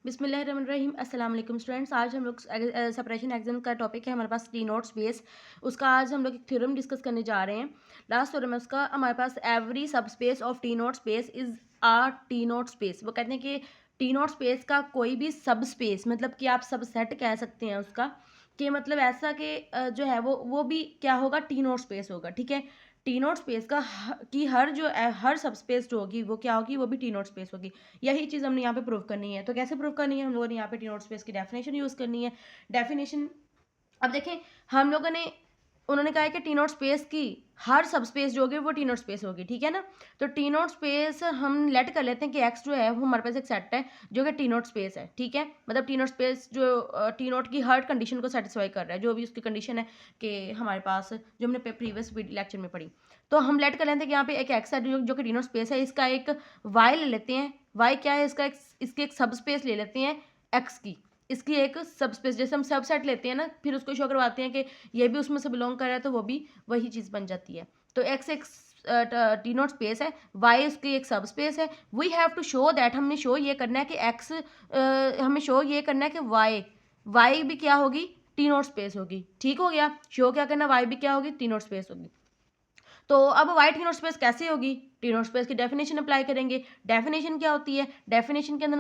बिस्मिल्लाहिर्रहमानिर्रहीम अस्सलाम वालेकुम स्टूडेंट्स। आज हम लोग सेपरेशन एग्जाम का टॉपिक है हमारे पास टी नोट स्पेस। उसका आज हम लोग एक थ्योरम डिस्कस करने जा रहे हैं। लास्ट थ्योरम है उसका हमारे पास every sub space of T naught space is a T naught space. वो कहते हैं कि टी नोट स्पेस का कोई भी सब स्पेस मतलब कि आप सब सेट कह सकते हैं उसका, कि मतलब ऐसा कि जो है वो भी क्या होगा, टी नोट स्पेस होगा। ठीक है, टी नोट स्पेस का कि हर जो हर सब स्पेस जो होगी वो क्या होगी, वो भी टी नोट स्पेस होगी। यही चीज़ हमने यहाँ पे प्रूव करनी है। तो कैसे प्रूव करनी है, हम लोगों ने यहाँ पे टी नोट स्पेस की डेफिनेशन यूज़ करनी है। डेफिनेशन अब देखें, हम लोगों ने उन्होंने कहा है कि टी नोट स्पेस की हर सब स्पेस जो होगी वो टी नोट स्पेस होगी। ठीक है ना, तो टी नोट स्पेस हम लेट कर लेते हैं कि एक्स जो है वो हमारे पास एक सेट है जो कि टी नोट स्पेस है। ठीक है, मतलब टी नोट स्पेस जो टी नोट की हर कंडीशन को सेटिस्फाई कर रहा है, जो भी उसकी कंडीशन है कि हमारे पास जो हमने प्रीवियस लेक्चर में पढ़ी। तो हम लेट कर लेते हैं कि यहाँ पे एक एक्स है जो कि टी नोट स्पेस है। इसका एक वाई ले लेते हैं। वाई क्या है, इसका इसकी एक सब स्पेस ले लेते हैं एक्स की। इसकी एक सब स्पेस, जैसे हम सब सेट लेते हैं ना, फिर उसको शो करवाते हैं कि ये भी उसमें से बिलोंग कर रहा है, तो वो भी वही चीज़ बन जाती है। तो एक्स एक टी नोट स्पेस है, वाई उसकी एक सब स्पेस है। We have to show that, हमने शो ये करना है कि एक्स, हमें शो ये करना है कि वाई भी क्या होगी, टी नोट स्पेस होगी। ठीक हो गया, शो क्या करना, वाई भी क्या होगी, टी नोट स्पेस होगी। तो अब वाई टी नोट स्पेस कैसे होगी, टी नोट स्पेस की डेफिनेशन अप्लाई करेंगे। डेफिनेशन क्या होती है, डेफिनेशन के अंदर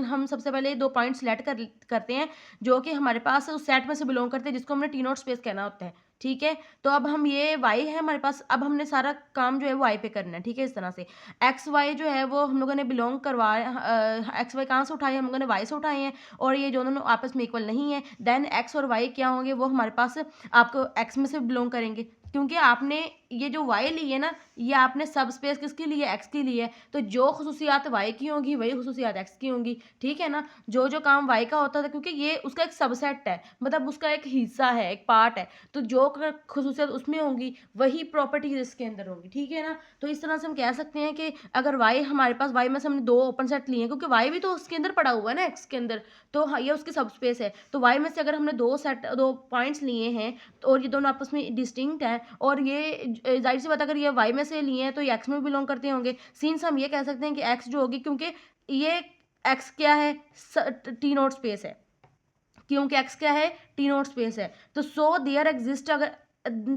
हम सबसे पहले दो पॉइंट सेलेक्ट करते हैं जो कि हमारे पास उस सेट में से बिलोंग करते हैं जिसको हमने टी नोट स्पेस कहना होता है। ठीक है, तो अब हम ये वाई है हमारे पास, अब हमने सारा काम जो है वो वाई पे करना है। ठीक है, इस तरह से एक्स वाई जो है वो हम लोगों ने बिलोंग करवाया, एक्स वाई कहाँ से उठाए, हम लोगों ने वाई से उठाए हैं, और ये दोनों आपस में इक्वल नहीं है। देन एक्स और वाई क्या होंगे, वो हमारे पास आपको एक्स में से बिलोंग करेंगे, क्योंकि आपने ये जो वाई ली है ना, ये आपने सब स्पेस किसके लिए, एक्स के लिए। तो जो खसूसियात वाई की होंगी वही खसूसियात एक्स की होंगी। ठीक है ना, जो जो काम वाई का होता था, क्योंकि ये उसका एक सबसेट है, मतलब उसका एक हिस्सा है, एक पार्ट है, तो जो खसूसियात उसमें होंगी वही प्रॉपर्टीज इसके अंदर होंगी। ठीक है ना, तो इस तरह से हम कह सकते हैं कि अगर वाई हमारे पास, वाई में से हमने दो ओपन सेट लिए हैं, क्योंकि वाई भी तो उसके अंदर पड़ा हुआ है ना एक्स के अंदर, तो हाँ, ये उसकी सब स्पेस है। तो वाई में से अगर हमने दो पॉइंट्स लिए हैं, तो और ये दोनों आपस में डिस्टिंक्ट हैं, और ये जाहिर सी बात, अगर ये वाई में से लिए हैं तो ये एक्स में भी बिलोंग करते होंगे। सिंस हम ये कह सकते हैं कि एक्स जो होगी, क्योंकि ये एक्स क्या है, टी नोट स्पेस है, क्योंकि एक्स क्या है, टी नोट स्पेस है। तो सो देयर एग्जिस्ट, अगर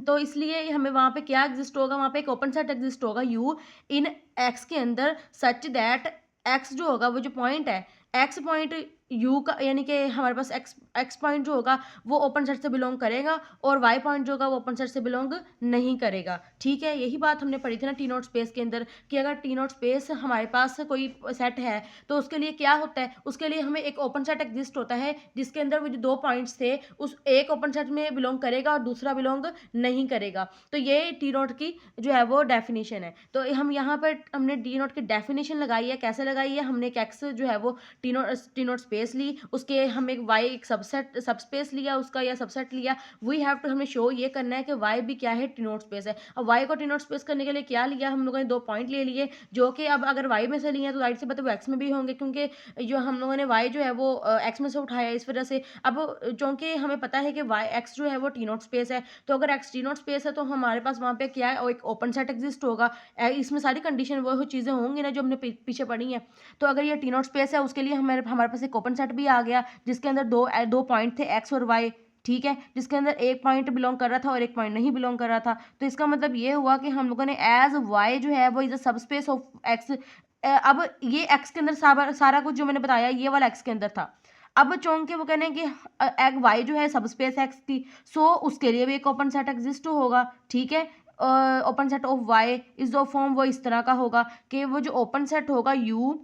तो इसलिए हमें वहाँ पे क्या एग्जिस्ट होगा, वहाँ पे एक ओपन सेट एग्जिस्ट होगा यू इन एक्स के अंदर, सच दैट एक्स जो होगा, वो जो पॉइंट है, एक्स पॉइंट यू का, यानी कि हमारे पास एक्स पॉइंट जो होगा वो ओपन सेट से बिलोंग करेगा, और वाई पॉइंट जो होगा वो ओपन सेट से बिलोंग नहीं करेगा। ठीक है, यही बात हमने पढ़ी थी ना टी नोट स्पेस के अंदर, कि अगर टी नोट स्पेस हमारे पास कोई सेट है तो उसके लिए क्या होता है, उसके लिए हमें एक ओपन सेट एग्जिस्ट होता है जिसके अंदर वो जो दो पॉइंट्स थे उस एक ओपन सेट में बिलोंग करेगा और दूसरा बिलोंग नहीं करेगा। तो ये टी नोट की जो है वो डेफिनेशन है। तो हम यहाँ पर हमने टी नोट की डेफिनेशन लगाई है। कैसे लगाई है, हमने एक एक्स जो है वो टी नोट स्पेस ली, उसके हम एक वाई एक सबसेट सब स्पेस लिया उसका, या सबसेट लिया। वी हैव टू, हमें शो ये करना है कि वाई भी क्या है, टी नोट स्पेस है। अब वाई को टी नोट स्पेस करने के लिए क्या लिया, हम लोगों ने दो पॉइंट ले लिए, जो कि अब अगर वाई में से लिए तो राइट से बताओ एक्स में भी होंगे, क्योंकि जो हम लोगों ने वाई जो है वो एक्स में से उठाया, इस वजह से। अब चूंकि हमें पता है कि वाई एक्स जो है वो टी नोट स्पेस है, तो अगर एक्स टी नोट स्पेस है तो हमारे पास वहाँ पे क्या है, एक ओपन सेट एग्जिस्ट होगा। इसमें सारी कंडीशन वो चीज़ें होंगी ना जो हमने पीछे पढ़ी हैं। तो अगर ये टी नोट स्पेस है, उसके लिए हमारे हमारे पास एक ओपन सेट भी आ गया जिसके अंदर दो पॉइंट थे एक्स और वाई। ठीक है, जिसके अंदर एक पॉइंट बिलोंग कर रहा था और एक पॉइंट नहीं बिलोंग कर रहा था। तो इसका मतलब ये हुआ कि हम लोगों ने एज वाई जो है वो इज अ सब स्पेस ऑफ एक्स। अब ये एक्स के अंदर सारा कुछ जो मैंने बताया ये वाला एक्स के अंदर था। अब चूंकि वो कहने कि एग वाई जो है सब स्पेस एक्स की, सो उसके लिए भी एक ओपन सेट एग्जिस्ट होगा। ठीक है, open set of Y is the form, वो इस तरह का होगा कि वो जो ओपन सेट होगा यू,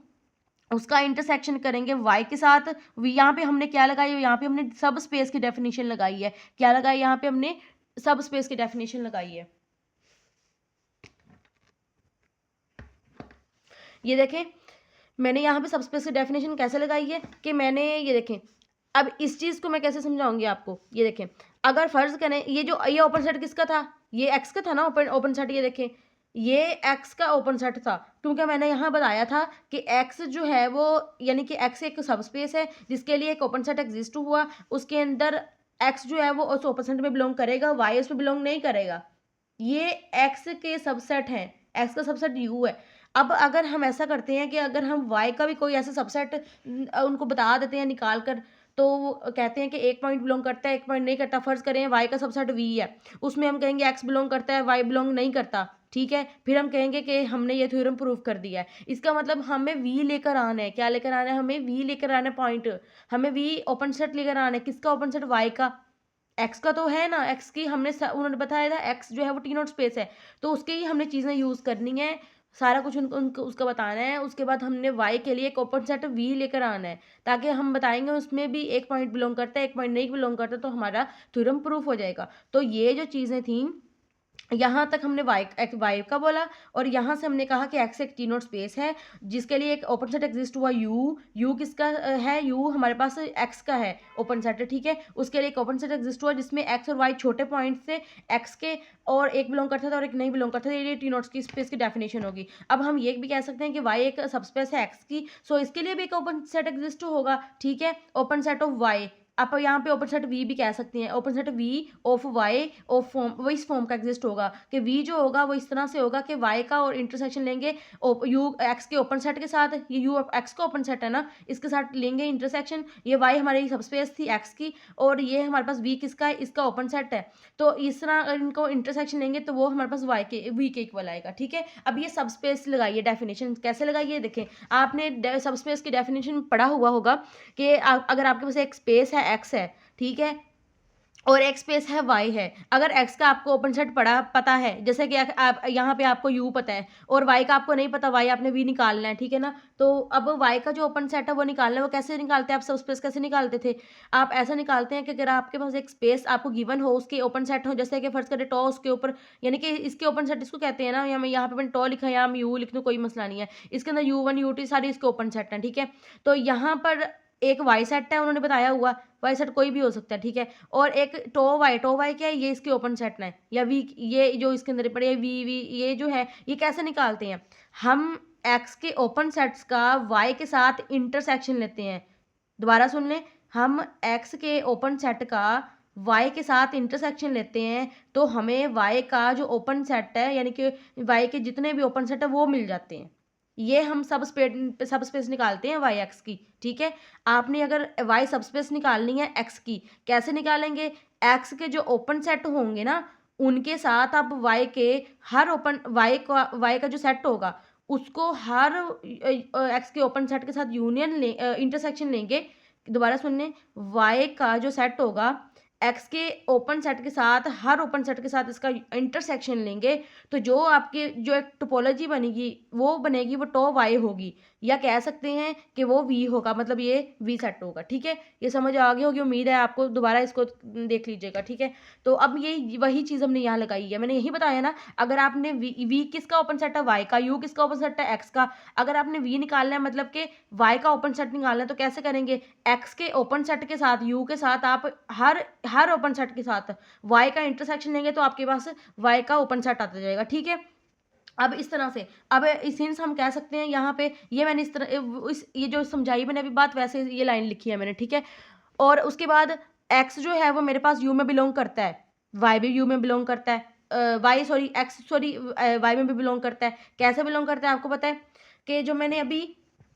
उसका इंटरसेक्शन करेंगे वाई के साथ। यहाँ पे हमने क्या लगाई है, यहाँ पे हमने सब स्पेस की डेफिनेशन लगाई है। क्या लगाई, यहाँ पे हमने सब स्पेस की डेफिनेशन लगाई है। ये देखें, मैंने यहाँ पे सब स्पेस की डेफिनेशन कैसे लगाई है, कि मैंने ये देखें, अब इस चीज़ को मैं कैसे समझाऊंगी आपको। ये देखें, अगर फर्ज करें ये ओपन सेट किसका था, ये एक्स का था ना ओपन सेट। ये देखें, ये एक्स का ओपन सेट था, क्योंकि मैंने यहाँ बताया था कि एक्स जो है वो, यानी कि एक्स एक सब स्पेस है जिसके लिए एक ओपन सेट एग्जिस्ट हुआ, उसके अंदर एक्स जो है वो उस ओपन सेट में बिलोंग करेगा, वाई उसमें बिलोंग नहीं करेगा। ये एक्स के सबसेट हैं, एक्स का सबसेट यू है। अब अगर हम ऐसा करते हैं कि अगर हम y का भी कोई ऐसा सबसेट उनको बता देते हैं निकाल कर, तो वो कहते हैं कि एक पॉइंट बिलोंग करता है, एक पॉइंट नहीं करता। फ़र्ज़ करें y का सबसेट v है, उसमें हम कहेंगे x बिलोंग करता है, y बिलोंग नहीं करता, ठीक है? फिर हम कहेंगे कि हमने ये थ्योरम प्रूव कर दिया है। इसका मतलब हमें v लेकर आना है। क्या लेकर आना है? हमें v लेकर आना है पॉइंट। हमें v ओपन सेट लेकर आना है। किसका ओपन सेट? y का। x का तो है ना, x की हमने उन्होंने बताया था x जो है वो टी नॉट स्पेस है, तो उसकी ही हमने चीज़ें यूज़ करनी है, सारा कुछ उनको उसका बताना है। उसके बाद हमने y के लिए एक ओपन सेट v लेकर आना है, ताकि हम बताएंगे उसमें भी एक पॉइंट बिलोंग करता है, एक पॉइंट नहीं बिलोंग करता, तो हमारा थ्योरम प्रूफ हो जाएगा। तो ये जो चीज़ें थी, यहाँ तक हमने वाई का बोला, और यहाँ से हमने कहा कि एक्स एक टी नोट स्पेस है जिसके लिए एक ओपन सेट एग्जिस्ट हुआ यू किसका है? यू हमारे पास एक्स का है, ओपन सेट, ठीक है। उसके लिए एक ओपन सेट एग्जिस्ट हुआ जिसमें एक्स और वाई छोटे पॉइंट से एक्स के, और एक बिलोंग करता था और एक नहीं बिलोंग करता था। ये टी नोट्स की स्पेस की डेफिनेशन होगी। अब हम ये भी कह सकते हैं कि वाई एक सबस्पेस है एक्स की, सो इसके लिए भी एक ओपन सेट एग्जिस्ट होगा, ठीक है, ओपन सेट ऑफ वाई। आप यहाँ पे ओपन सेट वी भी कह सकती हैं, open set V of Y of form, वो इस फॉर्म का एग्जिस्ट होगा कि वी जो होगा वो इस तरह से होगा कि वाई का और इंटरसेक्शन लेंगे यू एक्स के ओपन सेट के साथ, ये यू एक्स का ओपन सेट है ना, इसके साथ लेंगे इंटरसेक्शन। ये वाई हमारी सबस्पेस थी एक्स की, और ये हमारे पास वी किसका है? इसका ओपन सेट है। तो इस तरह अगर इनको इंटरसेक्शन लेंगे तो वो हमारे पास वाई के वी के इक्वल आएगा, ठीक है। अब ये सबस्पेस लगाइए, डेफिनेशन कैसे लगाइए देखें। आपने सबस्पेस की डेफिनेशन पढ़ा हुआ होगा कि अगर आपके पास एक स्पेस है एक्स है, ठीक है, और एक स्पेस है वाई है। अगर एक्स का आपको ओपन सेट पता है, जैसे कि आप यहाँ पे आपको यू पता है और वाई का आपको नहीं पता, वाई आपने वी निकालना है, ठीक है ना। तो अब वाई का जो ओपन सेट है वो निकालना है। वो कैसे निकालते हैं? आप सब स्पेस कैसे निकालते थे? आप ऐसा निकालते हैं कि अगर आपके पास एक स्पेस आपको गिवन हो, उसके ओपन सेट हो, जैसे कि फर्ज करें टॉ उसके ऊपर, यानी कि इसके ओपन सेट इसको कहते हैं ना, या मैं यहाँ पे मैंने टॉ लिखा है, यहाँ मैं यू लिख दूँ, कोई मसला नहीं है। इसके अंदर u1 u2 सारी इसके ओपन सेट हैं, ठीक है। तो यहाँ पर एक वाई सेट है, उन्होंने बताया हुआ, वाई सेट कोई भी हो सकता है, ठीक है। और एक टो वाई क्या है? ये इसके ओपन सेट है, या वी, ये जो इसके अंदर पड़े वी ये जो है, ये कैसे निकालते हैं? हम एक्स के ओपन सेट्स का वाई के साथ इंटरसेक्शन लेते हैं। दोबारा सुन लें, हम एक्स के ओपन सेट का वाई के साथ इंटरसेक्शन लेते हैं, तो हमें वाई का जो ओपन सेट है, यानी कि वाई के जितने भी ओपन सेट है वो मिल जाते हैं। ये हम सब स्पेस निकालते हैं वाई एक्स की, ठीक है। आपने अगर वाई सब स्पेस निकालनी है एक्स की, कैसे निकालेंगे? एक्स के जो ओपन सेट होंगे ना, उनके साथ आप वाई के हर ओपन वाई का जो सेट होगा उसको हर एक्स के ओपन सेट के साथ यूनियन इंटरसेक्शन लेंगे। दोबारा सुनने, वाई का जो सेट होगा एक्स के ओपन सेट के साथ, हर ओपन सेट के साथ इसका इंटरसेक्शन लेंगे, तो जो आपकी जो एक टोपोलॉजी बनेगी वो बनेगी, वो टो वाई होगी, या कह सकते हैं कि वो वी होगा, मतलब ये वी सेट होगा, ठीक है। ये समझ आ गई होगी, उम्मीद है आपको। दोबारा इसको देख लीजिएगा, ठीक है। तो अब ये वही चीज़ हमने यहाँ लगाई है, मैंने यही बताया ना। अगर आपने वी किसका ओपन सेट है? वाई का। यू किसका ओपन सेट है? एक्स का। अगर आपने वी निकालना है, मतलब कि वाई का ओपन सेट निकालना है, तो कैसे करेंगे? एक्स के ओपन सेट के साथ, यू के साथ आप हर ओपन सेट के साथ वाई का इंटरसेक्शन लेंगे, तो आपके पास वाई का ओपन सेट आता जाएगा, ठीक है। अब इस तरह से, अब इस हम कह सकते हैं यहाँ पे, ये मैंने इस तरह ये जो समझाई मैंने अभी बात, वैसे ये लाइन लिखी है मैंने, ठीक है। और उसके बाद एक्स जो है वो मेरे पास यू में बिलोंग करता है, वाई भी यू में बिलोंग करता है, Y sorry X sorry Y में भी बिलोंग करता है। कैसे बिलोंग करता है आपको पता है? कि जो मैंने अभी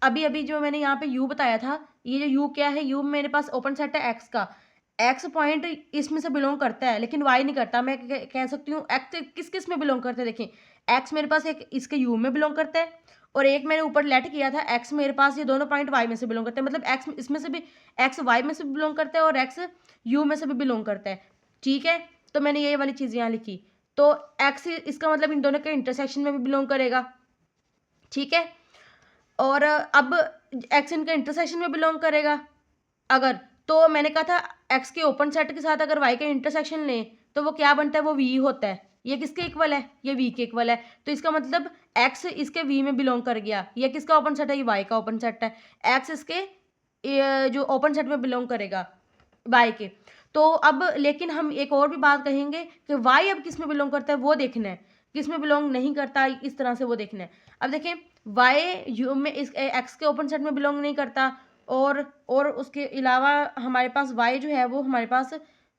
अभी अभी जो मैंने यहाँ पे यू बताया था, ये जो यू क्या है? यू मेरे पास ओपन सेट है एक्स का, एक्स पॉइंट इसमें से बिलोंग करता है, लेकिन वाई नहीं करता। मैं कह सकती हूँ एक्स किस किस में बिलोंग करता है। देखें, एक्स मेरे पास एक इसके यू में बिलोंग करता है, और एक मैंने ऊपर लेट किया था एक्स मेरे पास, ये दोनों पॉइंट वाई में से बिलोंग करते हैं। मतलब एक्स इसमें से भी, एक्स वाई में से भी बिलोंग करता है और एक्स यू में से भी बिलोंग करता है, ठीक है। तो मैंने ये वाली चीज़ यहाँ लिखी। तो एक्स इसका मतलब इन दोनों के इंटरसेक्शन में भी बिलोंग करेगा, ठीक है। और अब एक्स इनका इंटरसेक्शन में बिलोंग करेगा अगर, तो मैंने कहा था एक्स के ओपन सेट के साथ अगर वाई का इंटरसेक्शन लें तो वो क्या बनता है? वो वी होता है। ये किसके इक्वल है? ये वी के इक्वल है। तो इसका मतलब एक्स इसके वी में बिलोंग कर गया। ये किसका ओपन सेट है? ये वाई का ओपन सेट है। एक्स इसके जो ओपन सेट में बिलोंग करेगा, वाई के। तो अब लेकिन हम एक और भी बात कहेंगे कि वाई अब किस में बिलोंग करता है वो देखना है, किस में बिलोंग नहीं करता, इस तरह से वो देखना है। अब देखें, वाई यू में इस एक्स के ओपन सेट में बिलोंग नहीं करता, और उसके अलावा हमारे पास वाई जो है वो हमारे पास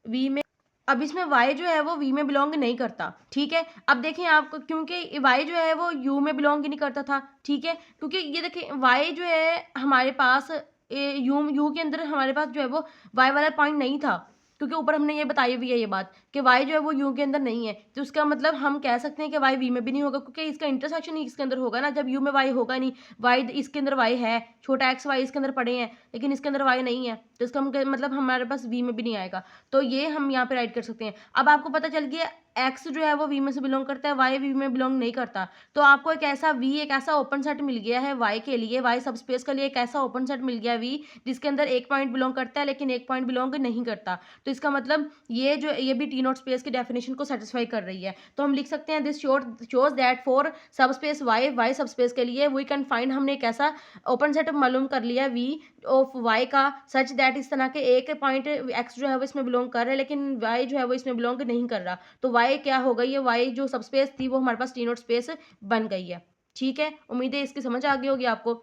वी में अब इसमें y जो है वो v में बिलोंग नहीं करता, ठीक है। अब देखें आपको, क्योंकि y जो है वो u में बिलोंग ही नहीं करता था, ठीक है, क्योंकि ये देखें y जो है हमारे पास u के अंदर हमारे पास जो है वो y वाला पॉइंट नहीं था, क्योंकि ऊपर हमने ये बताई हुई है ये बात कि y जो है वो u के अंदर नहीं है। तो उसका मतलब हम कह सकते हैं कि y v में भी नहीं होगा, क्योंकि इसका इंटरसेक्शन ही इसके अंदर होगा ना, जब u में y होगा नहीं, y इसके अंदर y है, छोटा x y इसके अंदर पड़े हैं, लेकिन इसके अंदर y नहीं है, तो इसका मतलब हमारे पास v में भी नहीं आएगा। तो ये हम यहाँ पे राइट कर सकते हैं। अब आपको पता चल गया x जो है वो v में से बिलोंग करता है, y v में बिलोंग नहीं करता। तो आपको एक ऐसा v, एक ऐसा ओपन सेट मिल गया है y के लिए, y सब स्पेस के लिए एक ऐसा ओपन सेट मिल गया v, जिसके अंदर एक पॉइंट बिलोंग करता है लेकिन एक पॉइंट बिलोंग नहीं करता। तो इसका मतलब ये भी टी नॉट स्पेस की डेफिनेशन को सेटिस्फाई कर रही है। तो हम लिख सकते हैं दिस शोज दैट फॉर सब स्पेस y सब स्पेस के लिए वी कैन फाइंड, हमने एक ऐसा ओपन सेट मालूम कर लिया v ऑफ y का, सच दैट इस तरह के एक पॉइंट x जो है वो इसमें बिलोंग कर रहा है लेकिन y जो है वो इसमें बिलोंग नहीं कर रहा। तो y क्या हो गई है, y जो सब स्पेस थी वो हमारे पास टी नॉट स्पेस बन गई है, ठीक है। उम्मीद है इसकी समझ आ गई होगी आपको।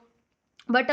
बट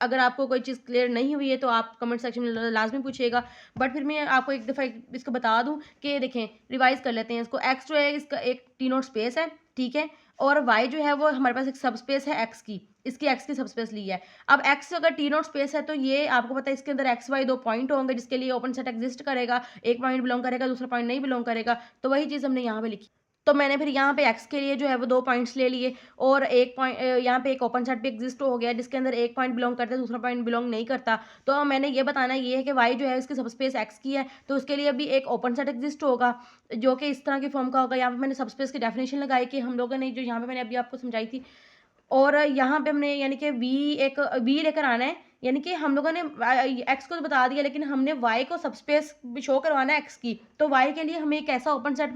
अगर आपको कोई चीज़ क्लियर नहीं हुई है तो आप कमेंट सेक्शन में लाजमी पूछिएगा। बट फिर मैं आपको एक दफ़ा इसको बता दूं कि देखें, रिवाइज कर लेते हैं इसको। x जो है इसका एक टी नोट स्पेस है, ठीक है, और y जो है वो हमारे पास एक सब स्पेस है x की, इसकी x की सब स्पेस ली है। अब x अगर टी नोट स्पेस है तो ये आपको पता है इसके अंदर x y दो पॉइंट होंगे जिसके लिए ओपन सेट एग्जिस्ट करेगा, एक पॉइंट बिलोंग करेगा, दूसरा पॉइंट नहीं बिलोंग करेगा। तो वही चीज़ हमने यहाँ पे लिखी। तो मैंने फिर यहाँ पे x के लिए जो है वो दो पॉइंट्स ले लिए, और एक पॉइंट यहाँ पे एक ओपन सेट भी एग्जिस्ट हो गया जिसके अंदर एक पॉइंट बिलोंग करता है, दूसरा पॉइंट बिलोंग नहीं करता। तो मैंने ये बताना ये है कि y जो है इसकी सब स्पेस x की है, तो उसके लिए भी एक ओपन सेट एग्जिस्ट होगा जो कि इस तरह की फॉर्म का होगा। यहाँ पे मैंने सब स्पेस की डेफिनेशन लगाई कि हम लोगों ने जो यहाँ पे मैंने अभी आपको समझाई थी, और यहाँ पे हमने यानी कि v लेकर आना है, यानी कि हम लोगों ने x को तो बता दिया लेकिन हमने y को सब स्पेस शो करवाना है x की। तो y के लिए हमें एक ऐसा ओपन सेट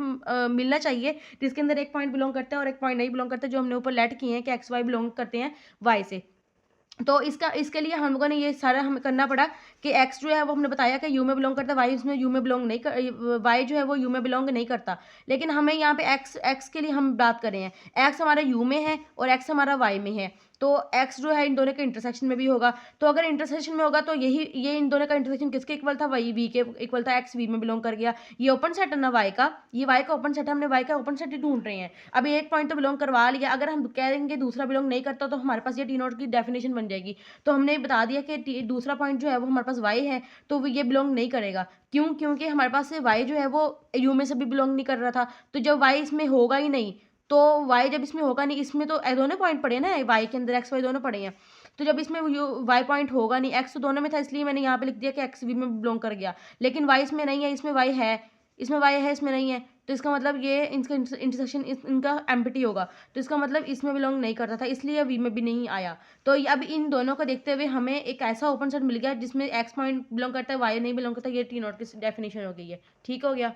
मिलना चाहिए जिसके अंदर एक पॉइंट बिलोंग करता है और एक पॉइंट नहीं बिलोंग करता, जो हमने ऊपर लेट किए हैं कि x y बिलोंग करते हैं y से। तो इसके लिए हम लोगों ने ये सारा हमें करना पड़ा कि x जो है वो हमने बताया कि u में बिलोंग करता है, y इसमें u में बिलोंग नहीं कर, y जो है वो u में बिलोंग नहीं करता। लेकिन हमें यहाँ पे x के लिए हम बात कर रहे हैं, x हमारा u में है और x हमारा y में है। तो x जो है इन दोनों के इंटरसेक्शन में भी होगा। तो अगर इंटरसेक्शन में होगा तो ये इन दोनों का इंटरसेक्शन किसके इक्वल था, y v के इक्वल था, x v में बिलोंग कर गया। ये ओपन सेट है ना y का, ये y का ओपन सेट है, हमने y का ओपन सेट ही ढूंढ रहे हैं। अभी एक पॉइंट तो बिलोंग करवा लिया, अगर हम कहेंगे दूसरा बिलोंग नहीं करता तो हमारे पास ये टी नोट की डेफिनेशन बन जाएगी। तो हमने बता दिया कि दूसरा पॉइंट जो है वो हमारे पास y है, तो ये बिलोंग नहीं करेगा। क्यों? क्योंकि हमारे पास से y जो है वो u में से भी बिलोंग नहीं कर रहा था। तो जब y इसमें होगा ही नहीं, तो y जब इसमें होगा नहीं, इसमें तो दोनों पॉइंट पड़े ना, y के अंदर x y दोनों पड़े हैं। तो जब इसमें y पॉइंट होगा नहीं, x तो दोनों में था, इसलिए मैंने यहाँ पे लिख दिया कि x v में बिलोंग कर गया। लेकिन y इसमें नहीं है, इसमें y है, इसमें y है, इसमें नहीं है। तो इसका मतलब ये इनका इंटरसेक्शन इनका एम्प्टी होगा। तो इसका मतलब इसमें बिलोंग नहीं करता था, इसलिए v में भी नहीं आया। तो अब इन दोनों को देखते हुए हमें एक ऐसा ओपन सेट मिल गया जिसमें x पॉइंट बिलोंग करता है, y नहीं बिलोंग करता। ये टी नॉट की डेफिनेशन हो गई है, ठीक हो गया।